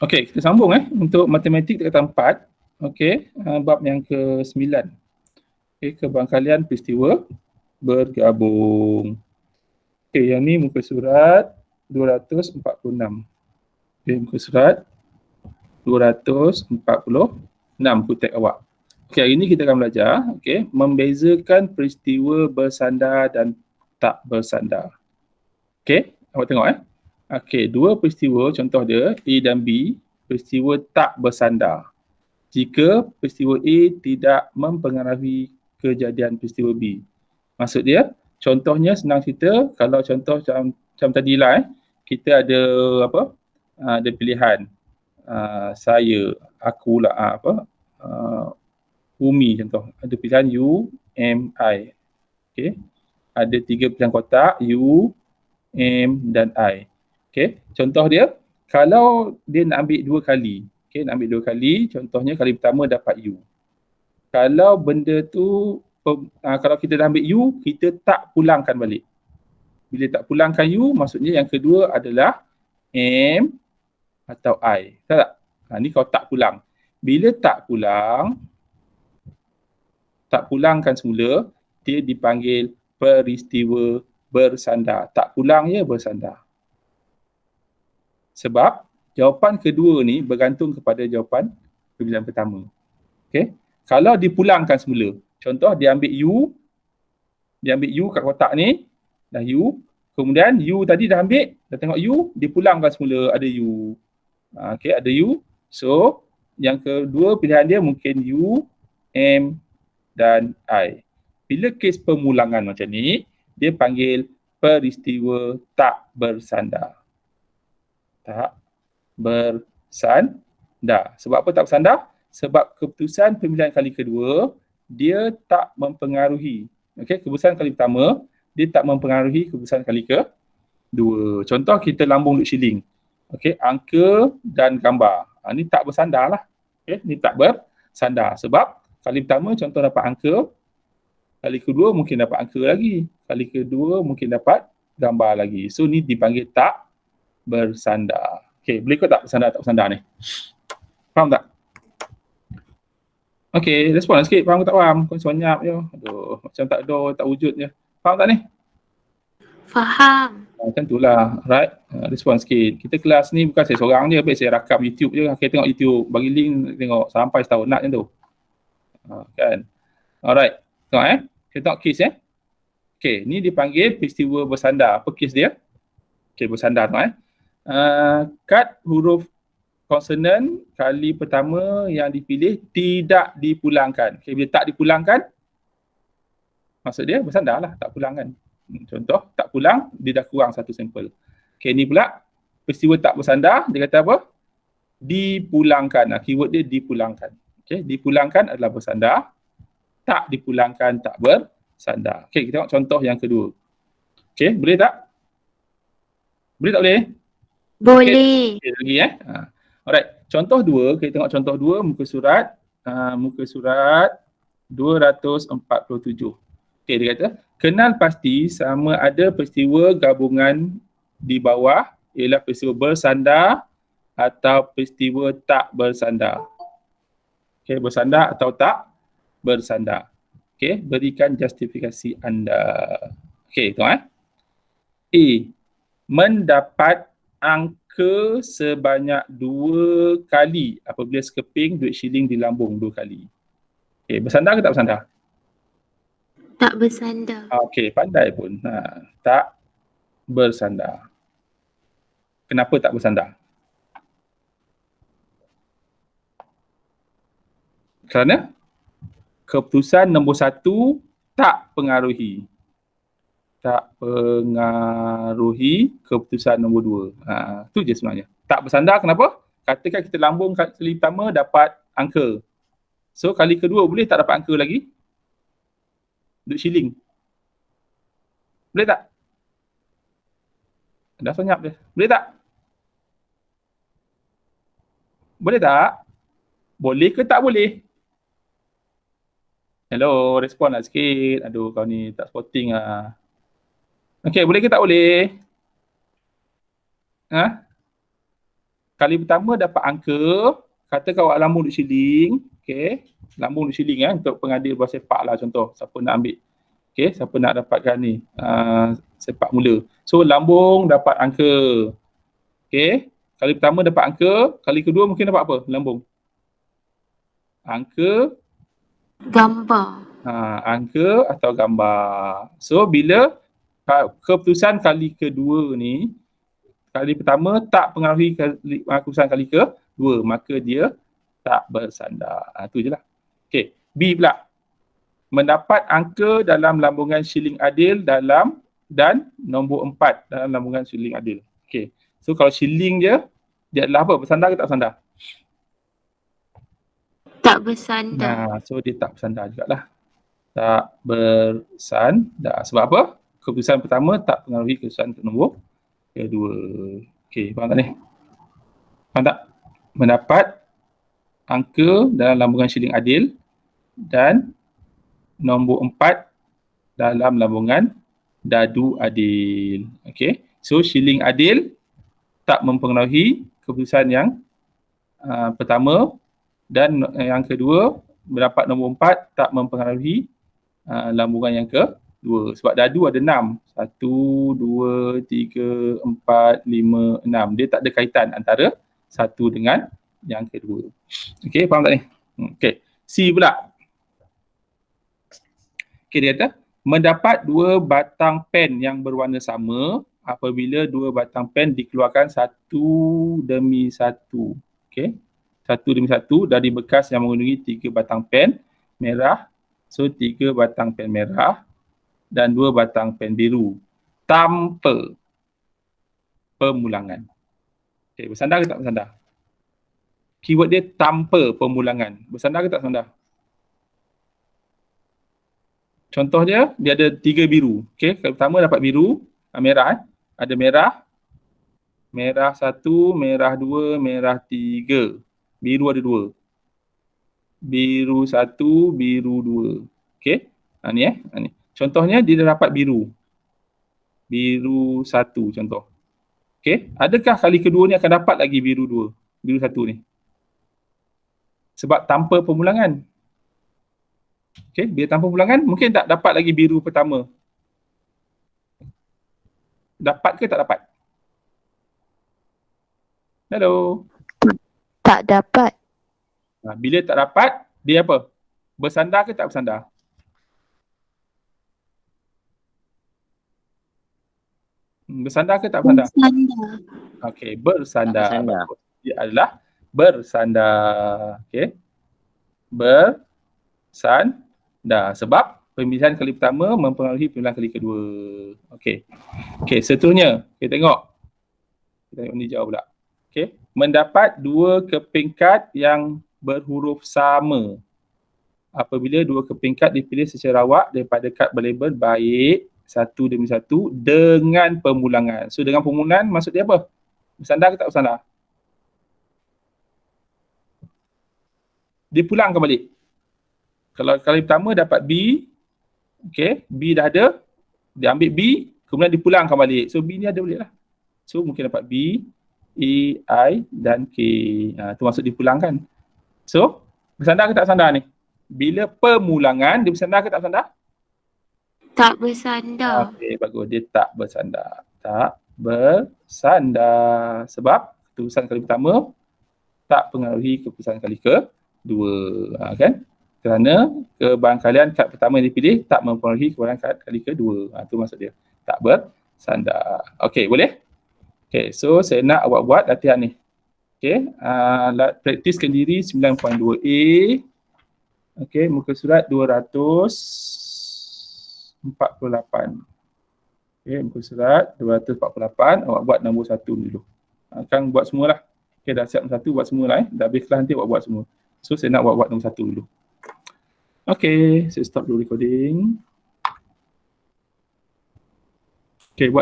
Okey, kita sambung untuk matematik tingkatan 4. Okey, bab yang ke-9. Okey, kebangkalian peristiwa bergabung. Okey, yang ni muka surat 246. Okey, muka surat 246 kutip awak. Okey, hari ni kita akan belajar membezakan peristiwa bersandar dan tak bersandar. Okey, awak tengok Okey, dua peristiwa contoh dia A dan B, peristiwa tak bersandar. Jika peristiwa A tidak mempengaruhi kejadian peristiwa B. Maksud dia, contohnya senang cerita, kalau contoh macam tadilah kita ada ada pilihan saya, aku lah Umi contoh. Ada pilihan U, M, I. Okey. Ada 3 pilihan kotak U, M dan I. Okey, contoh dia kalau dia nak ambil 2 kali. Okey, nak ambil 2 kali, contohnya kali pertama dapat U. Kalau benda tu kalau kita dah ambil U, kita tak pulangkan balik. Bila tak pulangkan U, maksudnya yang kedua adalah M atau I. Tahu tak? Ni kalau tak pulang. Bila tak pulangkan semula, dia dipanggil peristiwa bersandar. Tak pulang je bersandar. Sebab jawapan kedua ni bergantung kepada jawapan pilihan pertama. Okey. Kalau dipulangkan semula, contoh dia ambil U kat kotak ni, dah U, kemudian U tadi dah ambil, dah tengok U, dipulangkan semula ada U. Okey, ada U. So, yang kedua pilihan dia mungkin U, M dan I. Bila kes pemulangan macam ni, dia panggil peristiwa tak bersandar. Tak bersandar. Sebab apa tak bersandar? Sebab keputusan pemilihan kali kedua, dia tak mempengaruhi. Okey, keputusan kali pertama, dia tak mempengaruhi keputusan kali kedua. Contoh kita lambung duk shilling. Okey, angka dan gambar. Ni tak bersandar lah. Okey, ni tak bersandar. Sebab kali pertama contoh dapat angka, kali kedua mungkin dapat angka lagi, kali kedua mungkin dapat gambar lagi. So ni dipanggil tak bersandar. Okey, boleh ikut tak bersandar tak bersandar ni? Faham tak? Okey, respon sikit. Faham ke tak faham? Kau senyap je. Aduh, macam tak ada, tak wujud je. Faham tak ni? Faham. Macam tu lah. Right? Respon sikit. Kita kelas ni bukan saya seorang je. Baik saya rakam YouTube je. Kita tengok YouTube. Bagi link tengok sampai setahun nak macam tu. Kan? Alright. Tengok kita tengok case Okey, ni dipanggil peristiwa bersandar. Apa case dia? Okey, bersandar tengok kad huruf konsonan kali pertama yang dipilih tidak dipulangkan. Okay, bila tak dipulangkan, maksud dia bersandar lah, tak pulangkan. Contoh, tak pulang, dia dah kurang satu sampel. Okay, ni pula peristiwa tak bersandar, dia kata apa? Dipulangkan. Keyword dia dipulangkan. Okay, dipulangkan adalah bersandar, tak dipulangkan tak bersandar. Okay, kita tengok contoh yang kedua. Okay, boleh tak? Boleh tak boleh? Boleh. Okay, lagi Alright, contoh 2, kita tengok contoh 2 muka surat 247. Okey, dia kata, kenal pasti sama ada peristiwa gabungan di bawah ialah peristiwa bersandar atau peristiwa tak bersandar. Okey, bersandar atau tak bersandar. Okey, berikan justifikasi anda. Okey, tengok A, mendapat angka sebanyak 2 kali apabila sekeping duit shilling dilambung 2 kali. Okey, bersandar ke tak bersandar? Tak bersandar. Okey, pandai pun. Tak bersandar. Kenapa tak bersandar? Kerana keputusan nombor 1 tak pengaruhi. Tak pengaruhi keputusan nombor 2. Tu je sebenarnya. Tak bersandar kenapa? Katakan kita lambung kali pertama dapat angka. So kali kedua boleh tak dapat angka lagi? Duit shilling. Boleh tak? Dah senyap dia. Boleh tak? Boleh tak? Boleh ke tak boleh? Hello, respon lah sikit. Aduh, kau ni tak sporting lah. Okey, boleh ke tak boleh? Kali pertama dapat angka, katakan awak lambung duk siling, okey. Lambung duk siling untuk pengadil bola sepak lah contoh, siapa nak ambil. Okey, siapa nak dapatkan ni, sepak mula. So lambung dapat angka. Okey, kali pertama dapat angka, kali kedua mungkin dapat apa lambung? Angka, Gambar. angka atau gambar. So bila keputusan kali kedua ni, kali pertama tak pengaruhi keputusan kali kedua, maka dia tak bersandar. Itu je lah. Okey, B pula. Mendapat angka dalam lambungan shilling adil dan nombor 4 dalam lambungan shilling adil. Okey. So kalau shilling dia adalah apa? Bersandar ke tak bersandar? Tak bersandar. So dia tak bersandar jugalah. Tak bersandar. Sebab apa? Keputusan pertama tak pengaruhi keputusan nombor kedua. Okey, faham tak ni? Faham tak? Mendapat angka dalam lambungan shilling adil dan nombor 4 dalam lambungan dadu adil. Okey. So shilling adil tak mempengaruhi keputusan yang pertama, dan yang kedua mendapat nombor 4 tak mempengaruhi lambungan yang kedua. Sebab dadu ada 6. 1, 2, 3, 4, 5, 6. Dia tak ada kaitan antara satu dengan yang kedua. Okey, faham tak ni? Okey. C pula. Okay, dia kata, mendapat 2 batang pen yang berwarna sama apabila 2 batang pen dikeluarkan satu demi satu. Okay. Satu demi satu dari bekas yang mengandungi 3 batang pen merah. So, 3 batang pen merah dan 2 batang pen biru tanpa pemulangan. Okay, bersandar ke tak bersandar? Keyword dia tanpa pemulangan. Bersandar ke tak bersandar? Contoh dia ada 3 biru. Okey, kali pertama dapat biru, merah Ada merah. Merah 1, merah 2, merah 3. Biru ada 2. Biru 1, biru 2. Okey. Ni ni. Contohnya dia dah dapat biru. Biru 1 contoh. Okey, adakah kali kedua ni akan dapat lagi biru 2? Biru 1 ni. Sebab tanpa pemulangan. Okey, bila tanpa pemulangan mungkin tak dapat lagi biru pertama. Dapat ke tak dapat? Hello. Tak dapat. Bila tak dapat, dia apa? Bersandar ke tak bersandar? Bersandar ke tak bersandar? Bersandar. Okey, bersandar. Bersandar. Dia adalah bersandar. Okey. Bersandar. Sebab pemilihan kali pertama mempengaruhi pemilihan kali kedua. Okey. Okey, seterusnya kita tengok. Kita tengok ni jawab pula. Okey. Mendapat 2 kepingkat yang berhuruf sama apabila 2 kepingkat dipilih secara rawak daripada kad berlabel baik satu demi satu dengan pemulangan. So dengan pemulangan maksud dia apa? Bersandar ke tak bersandar? Dia pulangkan balik. Kalau kali pertama dapat B, okey, B dah ada, dia ambil B, kemudian dipulangkan balik. So B ni ada balik lah. So mungkin dapat B, E, I dan K. Tu maksud dipulangkan. So bersandar ke tak bersandar ni? Bila pemulangan, dia bersandar ke tak bersandar? Tak bersandar. Okey, bagus. Dia tak bersandar. Tak bersandar. Sebab keputusan kali pertama tak pengaruhi keputusan kali kedua. Kan? Kerana kebarangkalian kad pertama yang dipilih tak mempengaruhi kebarangkalian kad kali kedua. Itu maksud dia. Tak bersandar. Okey, boleh? Okey, so saya nak awak buat latihan ni. Okey, praktiskan diri 9.2A. Okey, muka surat 248. Okey, muka surat 248. Awak buat nombor 1 dulu. Akan buat semualah. Okey, dah siap nombor 1, buat semualah. Dah habis kelas nanti awak buat semua. So, saya nak awak buat nombor 1 dulu. Okey, saya stop dulu recording. Okey, buat